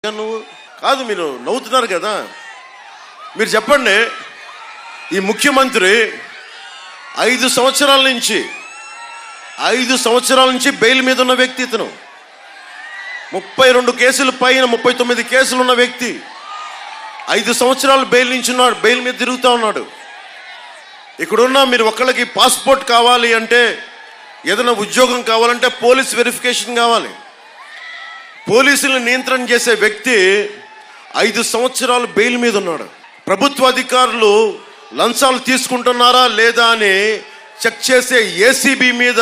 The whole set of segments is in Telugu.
నువ్వు కాదు, మీరు నవ్వుతున్నారు కదా. మీరు చెప్పండి, ఈ ముఖ్యమంత్రి 5 సంవత్సరాల నుంచి బెయిల్ మీద ఉన్న వ్యక్తి. ఇతను 32 కేసులు పైన 39 కేసులు ఉన్న వ్యక్తి 5 సంవత్సరాలు బెయిల్ నుంచి ఉన్నాడు, బెయిల్ మీద తిరుగుతూ ఉన్నాడు. ఇక్కడున్న మీరు ఒక్కళ్ళకి పాస్పోర్ట్ కావాలి అంటే, ఏదైనా ఉద్యోగం కావాలంటే పోలీస్ వెరిఫికేషన్ కావాలి. పోలీసులను నియంత్రణ చేసే వ్యక్తి 5 సంవత్సరాలు బెయిల్ మీద ఉన్నాడు. ప్రభుత్వ అధికారులు లంచాలు తీసుకుంటున్నారా లేదా అని చెక్ చేసే ఏసీబీ మీద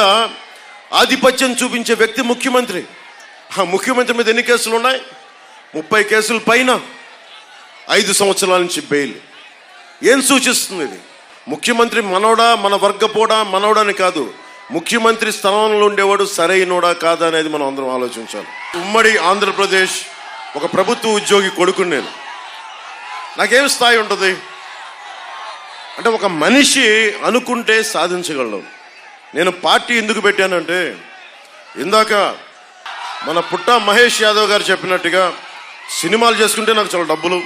ఆధిపత్యం చూపించే వ్యక్తి ముఖ్యమంత్రి. ఆ ముఖ్యమంత్రి మీద ఎన్ని కేసులు ఉన్నాయి? 30 కేసుల పైన 5 సంవత్సరాల నుంచి బెయిల్. ఏం సూచిస్తుంది ఇది? ముఖ్యమంత్రి మనోడా, మన వర్గపోడా, మనోడని కాదు, ముఖ్యమంత్రి స్థానంలో ఉండేవాడు సరైనోడా కాదా అనేది మనం అందరం ఆలోచించాలి. ఉమ్మడి ఆంధ్రప్రదేశ్ ఒక ప్రభుత్వ ఉద్యోగి కొడుకుని నేను. నాకేం స్థాయి ఉంటుంది అంటే, ఒక మనిషి అనుకుంటే సాధించగలడు. నేను పార్టీ ఎందుకు పెట్టానంటే, ఇందాక మన పుట్ట మహేష్ యాదవ్ గారు చెప్పినట్టుగా సినిమాలు చేసుకుంటే నాకు చాలా డబ్బులు,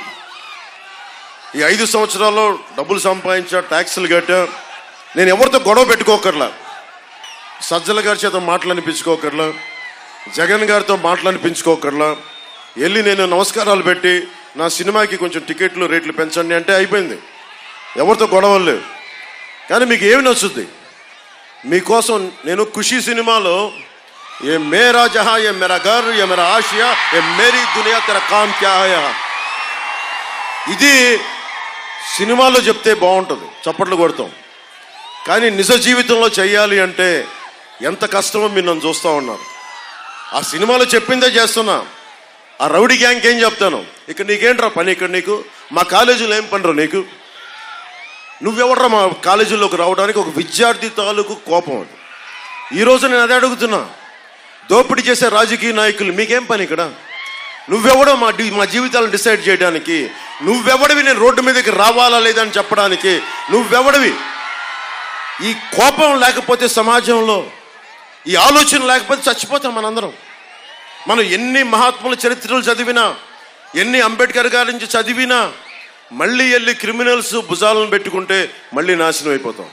ఈ 5 సంవత్సరాల్లో డబ్బులు సంపాదించా, ట్యాక్సులు కట్టా, నేను ఎవరితో గొడవ పెట్టుకోకర్లా, సజ్జల గారి చేత మాటలనిపించుకోకర్లా, జగన్ గారితో మాటలనిపించుకోకర్లా, వెళ్ళి నేను నమస్కారాలు పెట్టి నా సినిమాకి కొంచెం టికెట్లు రేట్లు పెంచండి అంటే అయిపోయింది. ఎవరితో గొడవలు లేవు. కానీ మీకు ఏమి నచ్చుద్ది? మీకోసం నేను ఖుషీ సినిమాలో ఏ మేరా జహా, ఏ మేరా ఘర్, ఏ మేరా ఆషియా, ఏ మేరీ దునియా, తెరా కామ్ క్యా హై, ఇది సినిమాలో చెప్తే బాగుంటుంది, చప్పట్లు కొడతాం. కానీ నిజ జీవితంలో చెయ్యాలి అంటే ఎంత కష్టమో మీరు నన్ను చూస్తూ ఉన్నారు. ఆ సినిమాలో చెప్పిందే చేస్తున్నా. ఆ రౌడీ గ్యాంగ్కి ఏం చెప్తాను, ఇక్కడ నీకేంట్రా పని, ఇక్కడ నీకు మా కాలేజీలో ఏం పనిరా నీకు, నువ్వెవడరా మా కాలేజీలోకి రావడానికి? ఒక విద్యార్థి తాలూకు కోపం అది. ఈరోజు నేను అదే అడుగుతున్నా, దోపిడీ చేసే రాజకీయ నాయకులు మీకేం పని ఇక్కడ? నువ్వెవడో మా జీవితాలను డిసైడ్ చేయడానికి? నువ్వెవడివి నేను రోడ్డు మీదకి రావాలా లేదా అని చెప్పడానికి? నువ్వెవడివి? ఈ కోపం లేకపోతే సమాజంలో, ఈ ఆలోచన లేకపోతే చచ్చిపోతాం మనందరం. మనం ఎన్ని మహాత్ముల చరిత్రలు చదివినా, ఎన్ని అంబేద్కర్ గారి నుంచి చదివినా, మళ్ళీ వెళ్ళి క్రిమినల్స్ భుజాలను పెట్టుకుంటే మళ్ళీ నాశనం అయిపోతాం.